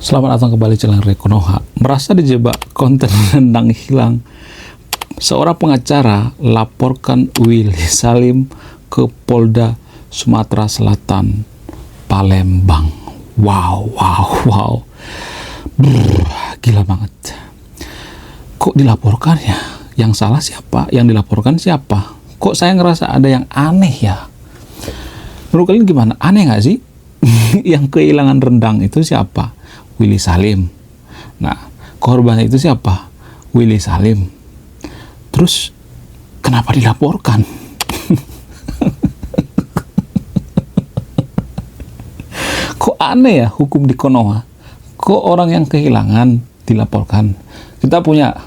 Selamat datang kembali channel Konoha. Merasa dijebak konten rendang hilang, seorang pengacara laporkan Willy Salim ke Polda Sumatera Selatan, Palembang. Wow. Gila banget. Kok dilaporkan ya? Yang salah siapa? Yang dilaporkan siapa? Kok saya ngerasa ada yang aneh ya? Menurut kalian gimana? Aneh nggak sih? Yang kehilangan rendang itu siapa? Willy Salim. Nah, korban itu siapa? Willy Salim. Terus kenapa dilaporkan? Kok aneh ya hukum di Konoha? Kok orang yang kehilangan dilaporkan? Kita punya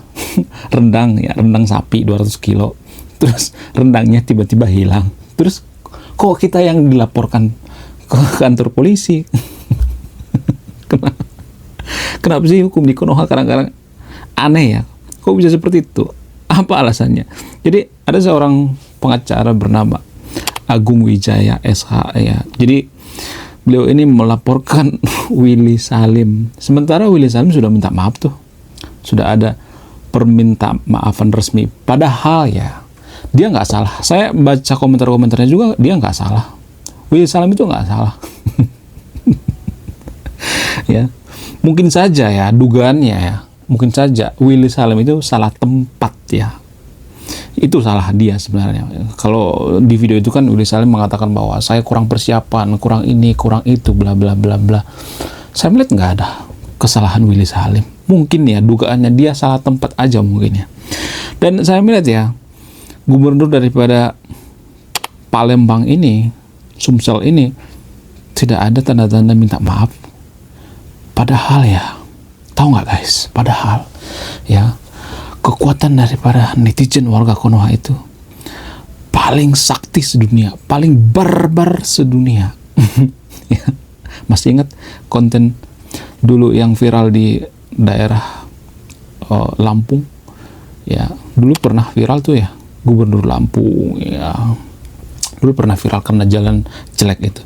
rendang ya, rendang sapi 200 kilo. Terus rendangnya tiba-tiba hilang. Terus kok kita yang dilaporkan ke kantor polisi? Kenapa sih hukum di Konoha kadang-kadang aneh ya? Kok bisa seperti itu? Apa alasannya? Jadi ada seorang pengacara bernama Agung Wijaya SH ya. Jadi beliau ini melaporkan Willy Salim. Sementara Willy Salim sudah minta maaf tuh. Sudah ada permintaan maafan resmi. Padahal ya dia nggak salah. Saya baca komentar-komentarnya juga, dia nggak salah. Willy Salim itu nggak salah. Ya. Mungkin saja ya, dugaannya ya, mungkin saja Willy Salim itu salah tempat ya. Itu salah dia sebenarnya. Kalau di video itu kan Willy Salim mengatakan bahwa saya kurang persiapan, kurang ini, kurang itu, bla bla bla bla. Saya melihat nggak ada kesalahan Willy Salim. Mungkin ya dugaannya dia salah tempat aja mungkin ya. Dan saya melihat ya, gubernur daripada Palembang ini, Sumsel ini, tidak ada tanda-tanda minta maaf. Padahal ya, tahu nggak guys? Padahal ya, kekuatan daripada netizen warga Konoha itu paling sakti sedunia, paling barbar sedunia. Ya, masih ingat konten dulu yang viral di daerah Lampung? Ya, dulu pernah viral tuh ya, gubernur Lampung ya. Dulu pernah viral karena jalan jelek itu.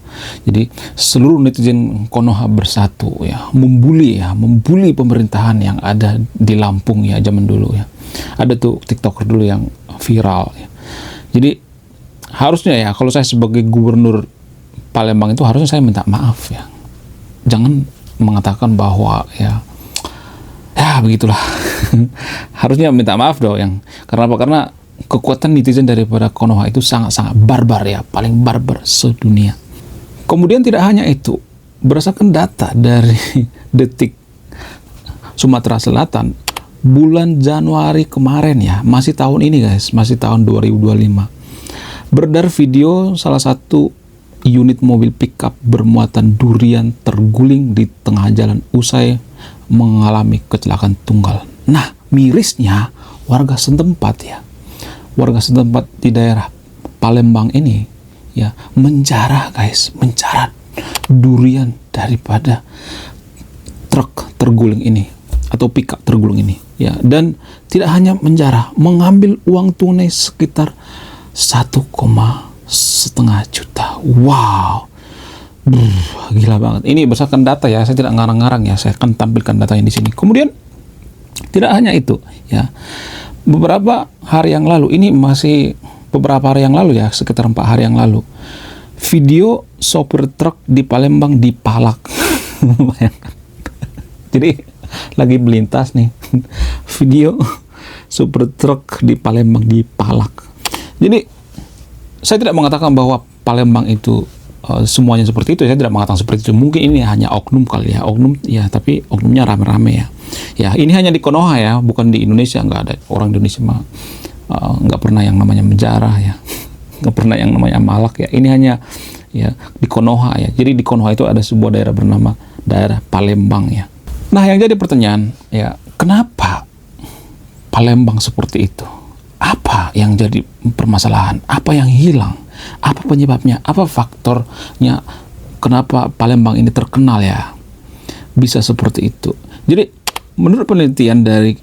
Jadi seluruh netizen Konoha bersatu ya, membuli pemerintahan yang ada di Lampung ya zaman dulu ya. Ada tuh TikToker dulu yang viral ya. Jadi harusnya ya, kalau saya sebagai gubernur Palembang itu harusnya saya minta maaf ya. Jangan mengatakan bahwa ya begitulah. Harusnya minta maaf dong yang karena apa? Karena kekuatan netizen daripada Konoha itu sangat-sangat barbar ya, paling barbar sedunia. Kemudian tidak hanya itu, berdasarkan data dari Detik Sumatera Selatan, bulan Januari kemarin ya, masih tahun ini guys, masih tahun 2025, beredar video salah satu unit mobil pickup bermuatan durian terguling di tengah jalan usai mengalami kecelakaan tunggal. Nah, mirisnya warga setempat ya, warga setempat di daerah Palembang ini ya menjarah durian daripada truk terguling ini atau pickup terguling ini ya, dan tidak hanya menjarah, mengambil uang tunai sekitar 1,5 juta. Wow, gila banget. Ini berdasarkan data ya, saya tidak ngarang-ngarang ya, saya akan tampilkan datanya di sini. Kemudian tidak hanya itu ya, beberapa hari yang lalu, ini masih beberapa hari yang lalu ya, sekitar 4 hari yang lalu, video sopir truk di Palembang dipalak. Jadi lagi melintas nih, video sopir truk di Palembang dipalak. Jadi saya tidak mengatakan bahwa Palembang itu semuanya seperti itu, saya tidak mengatakan seperti itu. Mungkin ini hanya oknum kali ya, oknum ya, tapi oknumnya rame-rame ya. Ya, ini hanya di Konoha ya, bukan di Indonesia. Nggak ada orang Indonesia mah nggak pernah yang namanya menjarah ya, nggak pernah yang namanya malak ya. Ini hanya ya di Konoha ya. Jadi di Konoha itu ada sebuah daerah bernama daerah Palembang ya. Nah, yang jadi pertanyaan ya, kenapa Palembang seperti itu? Apa yang jadi permasalahan? Apa yang hilang? Apa penyebabnya? Apa faktornya? Kenapa Palembang ini terkenal ya? Bisa seperti itu. Jadi menurut penelitian dari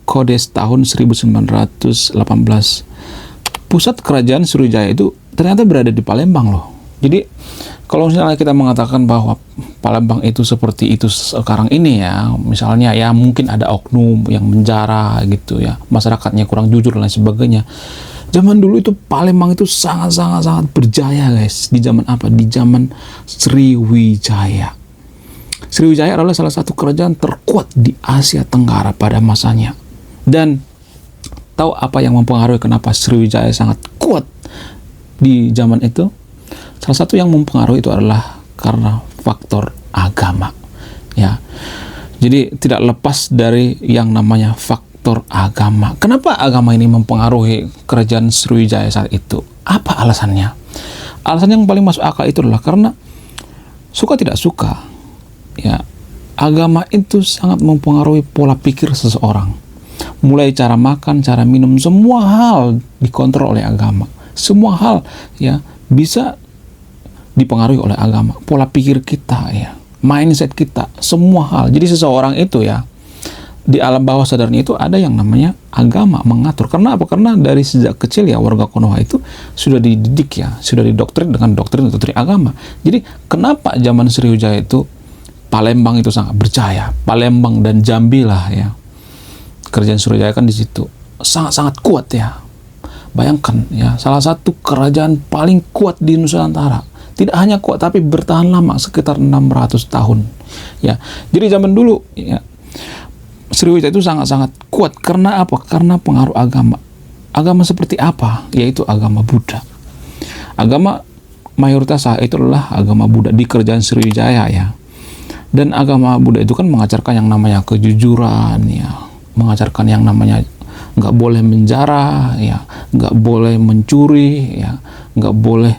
Kodes tahun 1918, pusat kerajaan Sriwijaya itu ternyata berada di Palembang loh. Jadi kalau misalnya kita mengatakan bahwa Palembang itu seperti itu sekarang ini ya, misalnya ya mungkin ada oknum yang menjara gitu ya, masyarakatnya kurang jujur dan lain sebagainya. Zaman dulu itu Palembang itu sangat berjaya guys. Di zaman apa? Di zaman Sriwijaya. Sriwijaya adalah salah satu kerajaan terkuat di Asia Tenggara pada masanya. Dan tahu apa yang mempengaruhi kenapa Sriwijaya sangat kuat di zaman itu? Salah satu yang mempengaruhi itu adalah karena faktor agama. Ya. Jadi tidak lepas dari yang namanya faktor agama. Kenapa agama ini mempengaruhi kerajaan Sriwijaya saat itu? Apa alasannya? Alasan yang paling masuk akal itu adalah karena suka tidak suka, ya, agama itu sangat mempengaruhi pola pikir seseorang. Mulai cara makan, cara minum, semua hal dikontrol oleh agama. Semua hal ya bisa dipengaruhi oleh agama. Pola pikir kita ya, mindset kita, semua hal. Jadi seseorang itu ya di alam bawah sadarnya itu ada yang namanya agama mengatur. Karena apa? Karena dari sejak kecil ya warga Konoha itu sudah dididik ya, sudah didoktrin dengan doktrin agama. Jadi kenapa zaman Sriwijaya itu Palembang itu sangat berjaya, Palembang dan Jambi lah ya. Kerajaan Sriwijaya kan di situ sangat kuat ya. Bayangkan ya, salah satu kerajaan paling kuat di Nusantara. Tidak hanya kuat tapi bertahan lama sekitar 600 tahun. Ya. Jadi zaman dulu ya Sriwijaya itu sangat kuat karena apa? Karena pengaruh agama. Agama seperti apa? Yaitu agama Buddha. Agama mayoritas itu adalah agama Buddha di kerajaan Sriwijaya ya. Dan agama Buddha itu kan mengajarkan yang namanya kejujuran ya, mengajarkan yang namanya nggak boleh menjara ya, nggak boleh mencuri ya, nggak boleh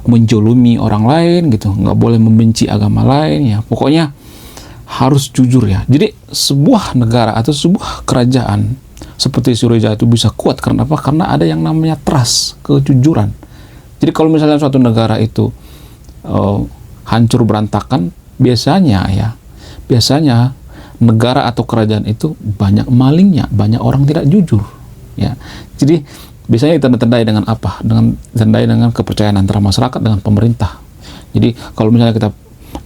menjolimi orang lain gitu, nggak boleh membenci agama lain ya, pokoknya harus jujur ya. Jadi sebuah negara atau sebuah kerajaan seperti Sriwijaya itu bisa kuat karena apa? Karena ada yang namanya trust, kejujuran. Jadi kalau misalnya suatu negara itu hancur berantakan, biasanya negara atau kerajaan itu banyak malingnya, banyak orang tidak jujur ya. Jadi biasanya ditandai dengan apa? Ditandai dengan kepercayaan antara masyarakat dengan pemerintah. Jadi kalau misalnya kita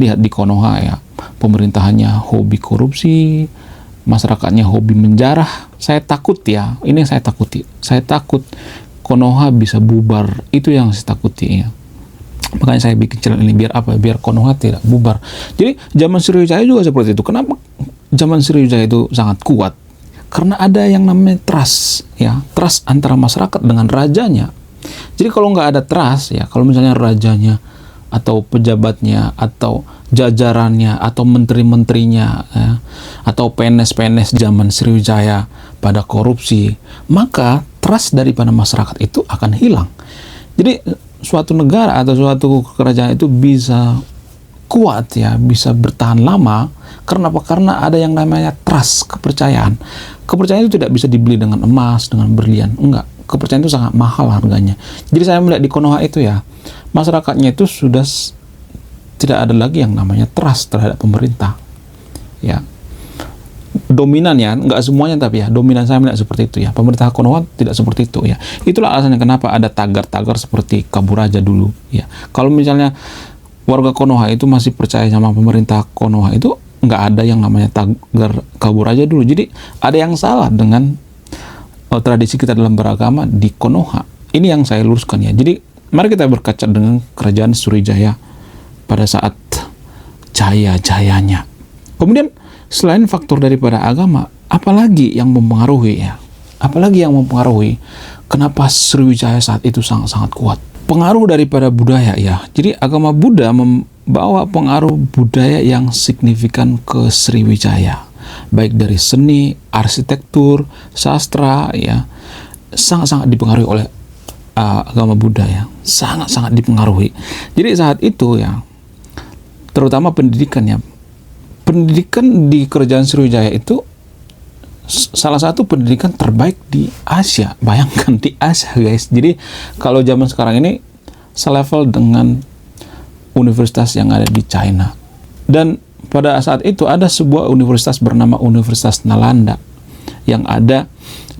lihat di Konoha ya, pemerintahannya hobi korupsi, masyarakatnya hobi menjarah. Saya takut ya, ini yang saya takuti. Saya takut Konoha bisa bubar. Itu yang saya takuti ya. Makanya saya bikin channel ini biar apa? Biar Konoha tidak bubar. Jadi zaman Sriwijaya juga seperti itu. Kenapa zaman Sriwijaya itu sangat kuat? Karena ada yang namanya trust ya, trust antara masyarakat dengan rajanya. Jadi kalau nggak ada trust ya, kalau misalnya rajanya atau pejabatnya atau jajarannya atau menteri-menterinya ya, atau PNS-PNS zaman Sriwijaya pada korupsi, maka trust daripada masyarakat itu akan hilang. Jadi suatu negara atau suatu kerajaan itu bisa kuat ya, bisa bertahan lama karena apa? Karena ada yang namanya trust, kepercayaan. Kepercayaan itu tidak bisa dibeli dengan emas, dengan berlian, enggak. Kepercayaan itu sangat mahal harganya. Jadi saya melihat di Konoha itu ya, masyarakatnya itu sudah tidak ada lagi yang namanya trust terhadap pemerintah. Ya. Dominan ya, enggak semuanya tapi ya, dominan saya melihat seperti itu ya. Pemerintah Konoha tidak seperti itu ya. Itulah alasannya kenapa ada tagar-tagar seperti Kaburaja dulu ya. Kalau misalnya warga Konoha itu masih percaya sama pemerintah Konoha itu nggak ada yang namanya tagar Kaburaja dulu. Jadi ada yang salah dengan tradisi kita dalam beragama di Konoha. Ini yang saya luruskan ya. Jadi mari kita berkaca dengan kerajaan Sriwijaya pada saat jaya-jayanya. Kemudian selain faktor daripada agama, apalagi yang mempengaruhi ya? Apalagi yang mempengaruhi kenapa Sriwijaya saat itu sangat kuat? Pengaruh daripada budaya ya. Jadi agama Buddha membawa pengaruh budaya yang signifikan ke Sriwijaya, baik dari seni, arsitektur, sastra ya, sangat dipengaruhi oleh agama Buddha ya, sangat dipengaruhi. Jadi saat itu ya, terutama pendidikan ya, pendidikan di kerajaan Sriwijaya itu salah satu pendidikan terbaik di Asia. Bayangkan di Asia guys. Jadi kalau zaman sekarang ini selevel dengan universitas yang ada di China. Dan pada saat itu ada sebuah universitas bernama Universitas Nalanda yang ada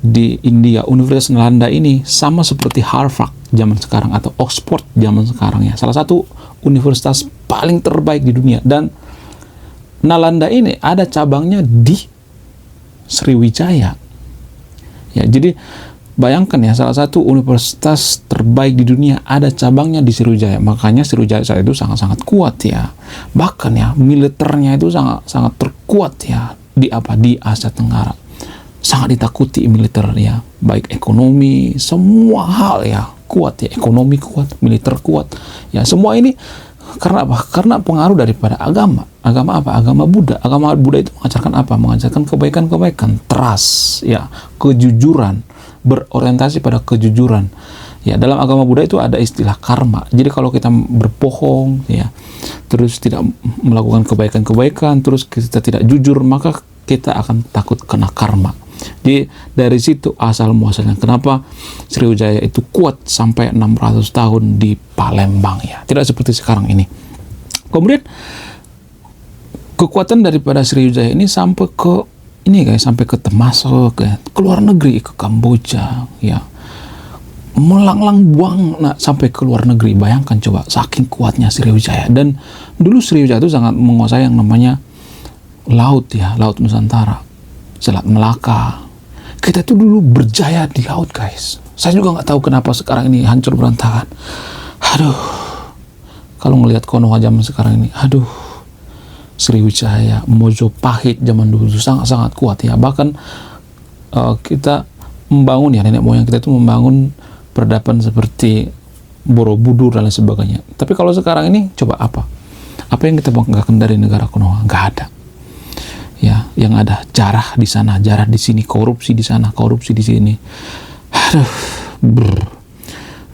di India. Universitas Nalanda ini sama seperti Harvard zaman sekarang atau Oxford zaman sekarang ya. Salah satu universitas paling terbaik di dunia. Dan Nalanda ini ada cabangnya di Sriwijaya. Ya, jadi bayangkan ya, salah satu universitas terbaik di dunia ada cabangnya di Sriwijaya. Makanya Sriwijaya saat itu sangat-sangat kuat ya. Bahkan ya, militernya itu sangat terkuat ya di Asia Tenggara. Sangat ditakuti militer ya, baik ekonomi, semua hal ya kuat ya, ekonomi kuat, militer kuat. Ya, semua ini karena apa? Karena pengaruh daripada agama. Agama apa? Agama Buddha. Agama Buddha itu mengajarkan apa? Mengajarkan kebaikan-kebaikan, trust, ya, kejujuran, berorientasi pada kejujuran. Ya, dalam agama Buddha itu ada istilah karma. Jadi kalau kita berbohong, ya, terus tidak melakukan kebaikan-kebaikan, terus kita tidak jujur, maka kita akan takut kena karma. Jadi dari situ asal muasalnya kenapa Sriwijaya itu kuat sampai 600 tahun di Palembang ya. Tidak seperti sekarang ini. Kemudian kekuatan daripada Sriwijaya ini sampai ke sampai ke Termasuk ke luar negeri, ke Kamboja ya. Melanglang buang sampai ke luar negeri. Bayangkan coba saking kuatnya Sriwijaya. Dan dulu Sriwijaya itu sangat menguasai yang namanya laut ya, Laut Nusantara, Selat Melaka. Kita itu dulu berjaya di laut, guys. Saya juga nggak tahu kenapa sekarang ini hancur berantakan. Aduh, kalau ngelihat Konoha zaman sekarang ini, aduh, Sriwijaya, Mojopahit zaman dulu sangat-sangat kuat ya. Bahkan kita membangun ya, nenek moyang kita itu membangun peradaban seperti Borobudur dan lain sebagainya. Tapi kalau sekarang ini coba apa? Apa yang kita banggakan dari negara Konoha? Nggak ada. Ya, yang ada jarah di sana, jarah di sini, korupsi di sana, korupsi di sini. Aduh,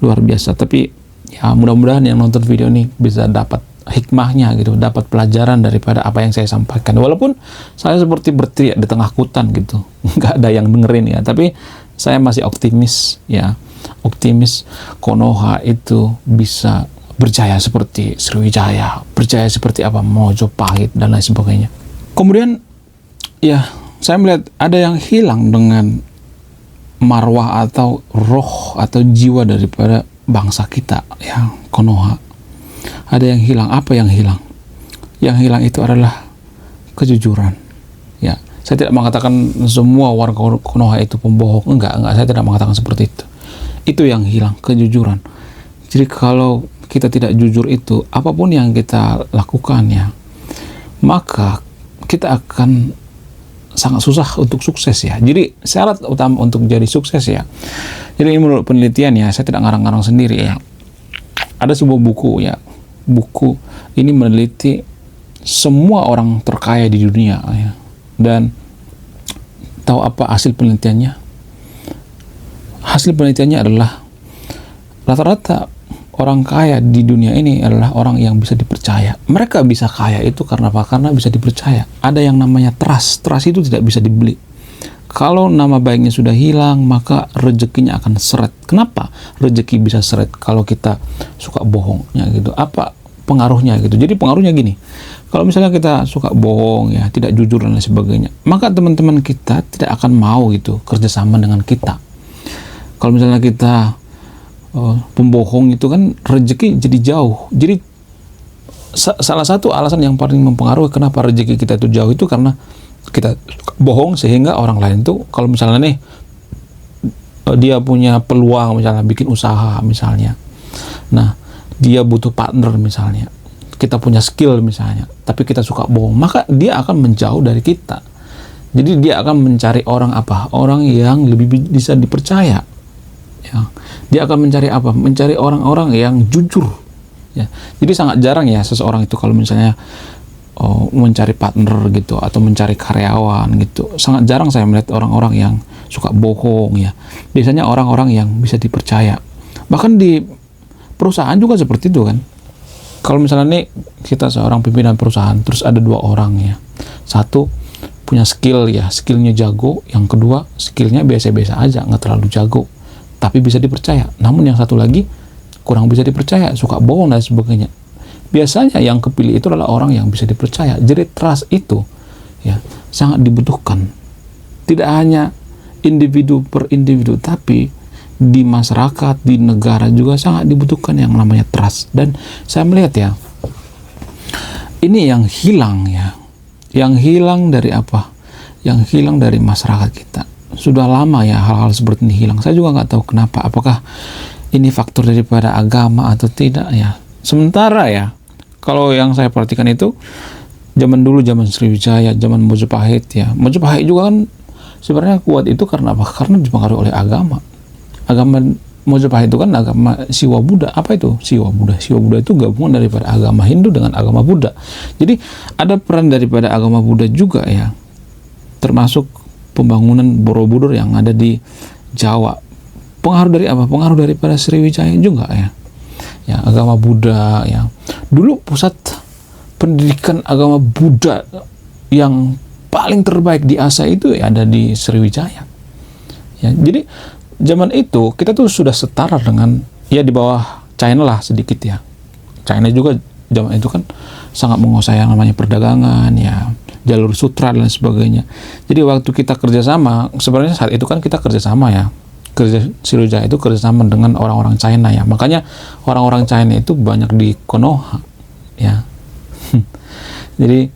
luar biasa. Tapi ya mudah-mudahan yang nonton video ini bisa dapat hikmahnya gitu, dapat pelajaran daripada apa yang saya sampaikan. Walaupun saya seperti berteriak di tengah hutan gitu, nggak ada yang dengerin ya. Tapi saya masih optimis ya, optimis Konoha itu bisa berjaya seperti Sriwijaya, berjaya seperti apa Mojopahit dan lain sebagainya. Kemudian ya, saya melihat ada yang hilang dengan marwah atau roh atau jiwa daripada bangsa kita, ya, Konoha. Ada yang hilang. Apa yang hilang? Yang hilang itu adalah kejujuran. Ya, saya tidak mengatakan semua warga Konoha itu pembohong. Enggak, saya tidak mengatakan seperti itu. Itu yang hilang, kejujuran. Jadi kalau kita tidak jujur itu, apapun yang kita lakukan ya, maka kita akan sangat susah untuk sukses ya. Jadi syarat utama untuk jadi sukses ya. Jadi menurut penelitian ya, saya tidak ngarang-ngarang sendiri ya. Ada sebuah buku ya. Buku ini meneliti semua orang terkaya di dunia ya. Dan tahu apa hasil penelitiannya? Hasil penelitiannya adalah rata-rata orang kaya di dunia ini adalah orang yang bisa dipercaya. Mereka bisa kaya itu karena apa? Karena bisa dipercaya. Ada yang namanya trust. Trust itu tidak bisa dibeli. Kalau nama baiknya sudah hilang, maka rezekinya akan seret. Kenapa rezeki bisa seret? Kalau kita suka bohongnya gitu. Apa pengaruhnya gitu? Jadi pengaruhnya gini. Kalau misalnya kita suka bohong ya, tidak jujur dan lain sebagainya, maka teman-teman kita tidak akan mau gitu kerjasama dengan kita. Kalau misalnya kita pembohong itu kan rezeki jadi jauh. Jadi salah satu alasan yang paling mempengaruhi kenapa rezeki kita itu jauh itu karena kita bohong, sehingga orang lain tuh kalau misalnya nih dia punya peluang misalnya bikin usaha misalnya, nah dia butuh partner misalnya, kita punya skill misalnya, tapi kita suka bohong, maka dia akan menjauh dari kita. Jadi dia akan mencari orang apa? Orang yang lebih bisa dipercaya. Ya. Dia akan mencari apa? Mencari orang-orang yang jujur. Ya. Jadi sangat jarang ya seseorang itu kalau misalnya mencari partner gitu atau mencari karyawan gitu. Sangat jarang saya melihat orang-orang yang suka bohong ya. Biasanya orang-orang yang bisa dipercaya. Bahkan di perusahaan juga seperti itu kan. Kalau misalnya nih kita seorang pimpinan perusahaan, terus ada dua orang ya. Satu punya skill ya, skillnya jago. Yang kedua skillnya biasa-biasa aja, nggak terlalu jago, tapi bisa dipercaya. Namun yang satu lagi kurang bisa dipercaya, suka bohong dan sebagainya. Biasanya yang kepilih itu adalah orang yang bisa dipercaya. Jadi trust itu ya sangat dibutuhkan. Tidak hanya individu per individu, tapi di masyarakat, di negara juga sangat dibutuhkan yang namanya trust. Dan saya melihat ya, ini yang hilang ya, yang hilang dari apa? Yang hilang dari masyarakat kita. Sudah lama ya hal-hal seperti ini hilang. Saya juga nggak tahu kenapa. Apakah ini faktor daripada agama atau tidak ya? Sementara ya, kalau yang saya perhatikan itu zaman dulu, zaman Sriwijaya, zaman Mojopahit ya. Mojopahit juga kan sebenarnya kuat itu karena apa? Karena dipengaruhi oleh agama. Agama Mojopahit itu kan agama Siwa Buddha. Apa itu Siwa Buddha? Siwa Buddha itu gabungan daripada agama Hindu dengan agama Buddha. Jadi ada peran daripada agama Buddha juga ya, termasuk pembangunan Borobudur yang ada di Jawa. Pengaruh dari apa? Pengaruh daripada Sriwijaya juga ya. Ya, agama Buddha ya. Dulu pusat pendidikan agama Buddha yang paling terbaik di Asia itu ya ada di Sriwijaya. Ya, jadi zaman itu kita tuh sudah setara dengan ya di bawah China lah sedikit ya. China juga zaman itu kan sangat menguasai yang namanya perdagangan ya, jalur sutra dan sebagainya. Jadi waktu kita kerjasama, sebenarnya saat itu kan kita kerjasama ya, Sriwijaya itu kerjasama dengan orang-orang China ya. Makanya orang-orang China itu banyak di Konoha ya. Jadi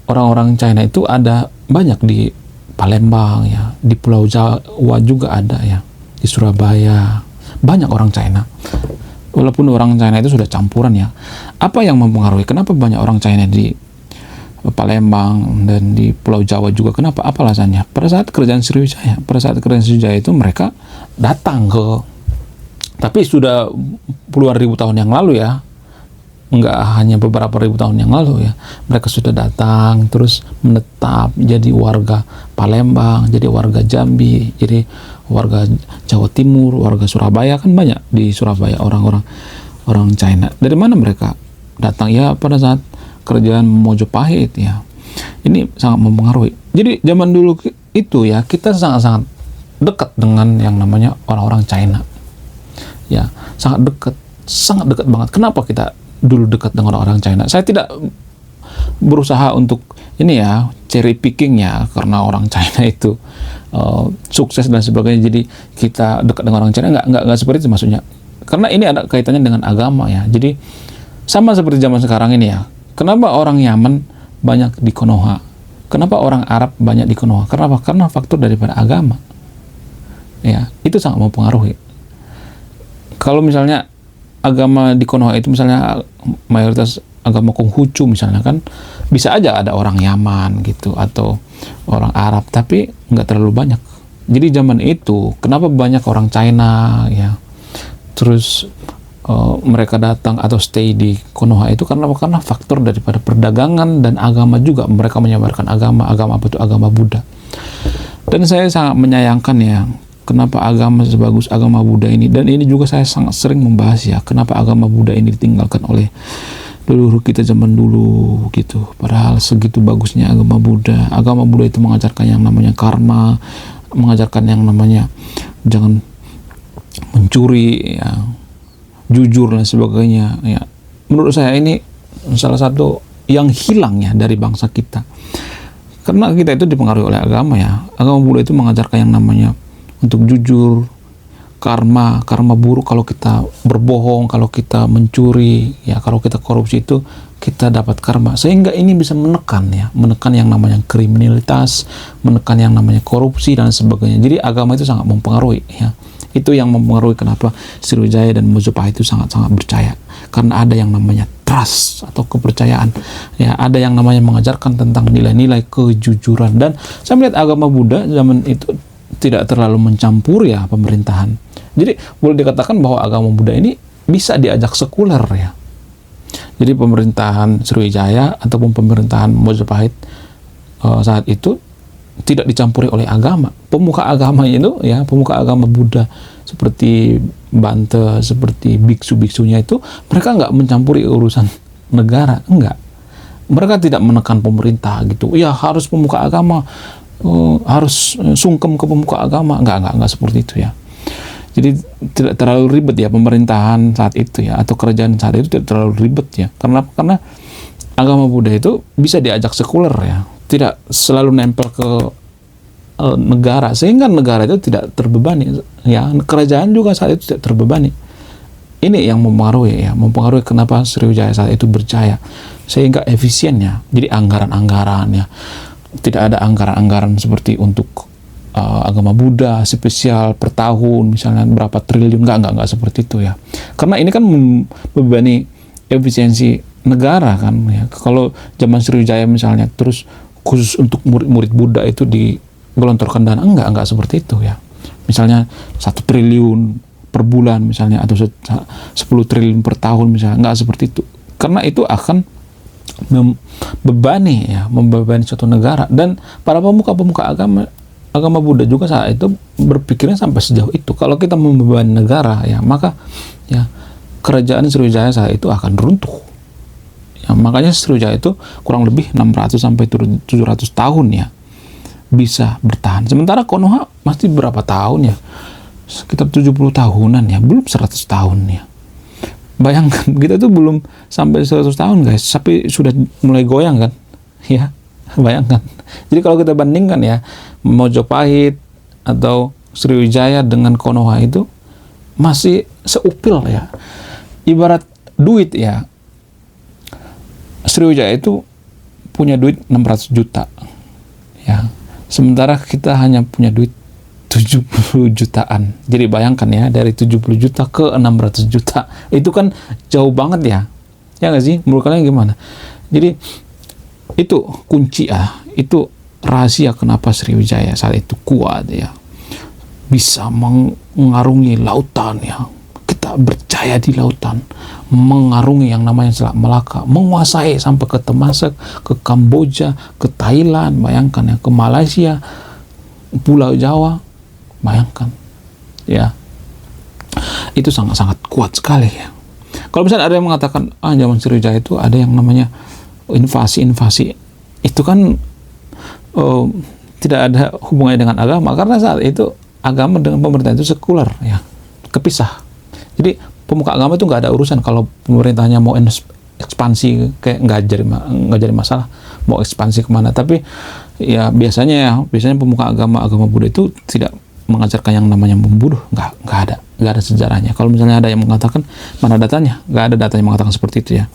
orang-orang China itu ada banyak di Palembang ya, di Pulau Jawa juga ada ya, di Surabaya banyak orang China. Walaupun orang China itu sudah campuran ya. Apa yang mempengaruhi? Kenapa banyak orang China di Palembang dan di Pulau Jawa juga? Kenapa? Apa alasannya? Pada saat kerajaan Sriwijaya, itu mereka datang ke, tapi sudah puluhan ribu tahun yang lalu ya, nggak hanya beberapa ribu tahun yang lalu ya, mereka sudah datang terus menetap jadi warga Palembang, jadi warga Jambi, jadi warga Jawa Timur, warga Surabaya. Kan banyak di Surabaya orang China. Dari mana mereka datang? Ya pada saat kerajaan Mojopahit ya. Ini sangat mempengaruhi. Jadi zaman dulu itu ya, kita sangat-sangat dekat dengan yang namanya orang-orang China ya, sangat dekat banget. Kenapa kita dulu dekat dengan orang China? Saya tidak berusaha untuk ini ya, cherry picking ya, karena orang China itu sukses dan sebagainya, jadi kita dekat dengan orang China. Nggak seperti itu maksudnya. Karena ini ada kaitannya dengan agama ya. Jadi sama seperti zaman sekarang ini ya. Kenapa orang Yaman banyak di Konoha? Kenapa orang Arab banyak di Konoha? Kenapa? Karena faktor daripada agama. Ya, itu sangat mempengaruhi. Kalau misalnya agama di Konoha itu misalnya mayoritas agama Konghucu misalnya, kan bisa aja ada orang Yaman gitu atau orang Arab, tapi nggak terlalu banyak. Jadi zaman itu kenapa banyak orang China ya, terus mereka datang atau stay di Konoha itu karena faktor daripada perdagangan dan agama juga. Mereka menyebarkan agama apa itu? Agama Buddha. Dan saya sangat menyayangkan ya, kenapa agama sebagus agama Buddha ini, dan ini juga saya sangat sering membahas ya, kenapa agama Buddha ini ditinggalkan oleh leluhur kita zaman dulu gitu. Padahal segitu bagusnya agama Buddha. Agama Buddha itu mengajarkan yang namanya karma, mengajarkan yang namanya jangan mencuri ya, jujur dan sebagainya ya. Menurut saya ini salah satu yang hilang ya dari bangsa kita, karena kita itu dipengaruhi oleh agama ya. Agama Buddha itu mengajarkan yang namanya untuk jujur, karma buruk kalau kita berbohong, kalau kita mencuri ya, kalau kita korupsi itu kita dapat karma, sehingga ini bisa menekan yang namanya kriminalitas, menekan yang namanya korupsi dan sebagainya. Jadi agama itu sangat mempengaruhi ya. Itu yang mempengaruhi kenapa Sriwijaya dan Mojopahit itu sangat-sangat percaya, karena ada yang namanya trust atau kepercayaan ya, ada yang namanya mengajarkan tentang nilai-nilai kejujuran. Dan saya melihat agama Buddha zaman itu tidak terlalu mencampur ya pemerintahan. Jadi boleh dikatakan bahwa agama Buddha ini bisa diajak sekuler ya. Jadi pemerintahan Sriwijaya ataupun pemerintahan Mojopahit saat itu tidak dicampuri oleh agama. Pemuka agama itu ya, pemuka agama Buddha seperti Bante, seperti biksu-biksunya itu, mereka nggak mencampuri urusan negara, enggak. Mereka tidak menekan pemerintah gitu. Ya harus pemuka agama, harus sungkem ke pemuka agama, enggak seperti itu ya. Jadi tidak terlalu ribet ya pemerintahan saat itu ya, atau kerajaan saat itu tidak terlalu ribet ya. Karena agama Buddha itu bisa diajak sekuler ya, tidak selalu nempel ke negara, sehingga negara itu tidak terbebani, ya, kerajaan juga saat itu tidak terbebani. Ini yang mempengaruhi kenapa Sriwijaya saat itu berjaya, sehingga efisiennya. Jadi anggaran-anggarannya tidak ada anggaran-anggaran seperti untuk agama Buddha spesial per tahun misalnya berapa triliun, nggak seperti itu ya, karena ini kan membebani efisiensi negara kan ya. Kalau zaman Sriwijaya misalnya terus khusus untuk murid-murid Buddha itu digelontorkan dana, enggak seperti itu ya, misalnya 1 triliun per bulan misalnya, atau 10 triliun per tahun misalnya, nggak seperti itu, karena itu akan membebani suatu negara. Dan para pemuka-pemuka agama Buddha juga saat itu berpikirnya sampai sejauh itu, kalau kita membebani negara ya, maka ya kerajaan Sriwijaya saat itu akan runtuh ya. Makanya Sriwijaya itu kurang lebih 600 sampai 700 tahun ya bisa bertahan, sementara Konoha masih berapa tahun ya, sekitar 70 tahunan ya, belum 100 tahun ya. Bayangkan, kita tuh belum sampai 100 tahun guys, tapi sudah mulai goyang kan ya, bayangkan. Jadi kalau kita bandingkan ya, Mojopahit atau Sriwijaya dengan Konoha itu masih seupil ya, ibarat duit ya. Sriwijaya itu punya duit 600 juta ya, sementara kita hanya punya duit 70 jutaan. Jadi bayangkan ya, dari 70 juta ke 600 juta. Itu kan jauh banget ya. Ya nggak sih? Menurut kalian gimana? Jadi itu kunci itu rahasia kenapa Sriwijaya saat itu kuat ya. Bisa mengarungi lautan ya. Kita berjaya di lautan. Mengarungi yang namanya Selat Malaka. Menguasai sampai ke Temasek, ke Kamboja, ke Thailand. Bayangkan ya, ke Malaysia, Pulau Jawa. Bayangkan ya, itu sangat-sangat kuat sekali ya. Kalau misalnya ada yang mengatakan zaman Sriwijaya itu ada yang namanya invasi, itu kan tidak ada hubungannya dengan agama, karena saat itu agama dengan pemerintah itu sekuler ya, kepisah. Jadi pemuka agama itu nggak ada urusan kalau pemerintahnya mau ekspansi, kayak nggak jadi masalah mau ekspansi kemana. Tapi ya biasanya pemuka agama Buddha itu tidak mengajarkan yang namanya membunuh, nggak ada sejarahnya. Kalau misalnya ada yang mengatakan, mana datanya? Nggak ada data yang mengatakan seperti itu ya.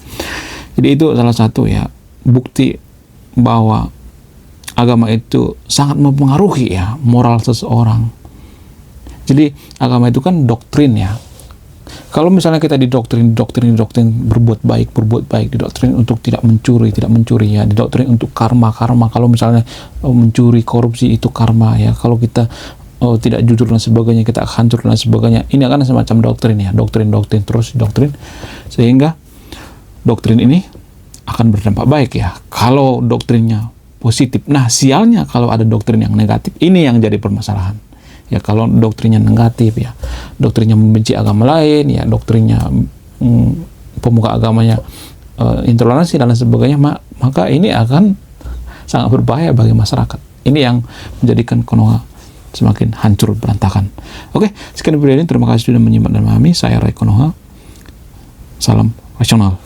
Jadi itu salah satu ya bukti bahwa agama itu sangat mempengaruhi ya moral seseorang. Jadi agama itu kan doktrin ya. Kalau misalnya kita didoktrin berbuat baik, didoktrin untuk tidak mencuri ya, didoktrin untuk karma. Kalau misalnya mencuri, korupsi itu karma ya. Kalau kita tidak jujur dan sebagainya, kita hancur dan sebagainya. Ini akan semacam doktrin ya, doktrin sehingga doktrin ini akan berdampak baik ya kalau doktrinnya positif. Nah, sialnya kalau ada doktrin yang negatif, ini yang jadi permasalahan ya. Kalau doktrinnya negatif ya, doktrinnya membenci agama lain ya, doktrinnya pemuka agamanya intoleransi dan sebagainya, maka ini akan sangat berbahaya bagi masyarakat. Ini yang menjadikan Konoha semakin hancur berantakan. Oke, sekian video ini. Terima kasih sudah menyimak dan memahami. Saya Ray Konoha. Salam rasional.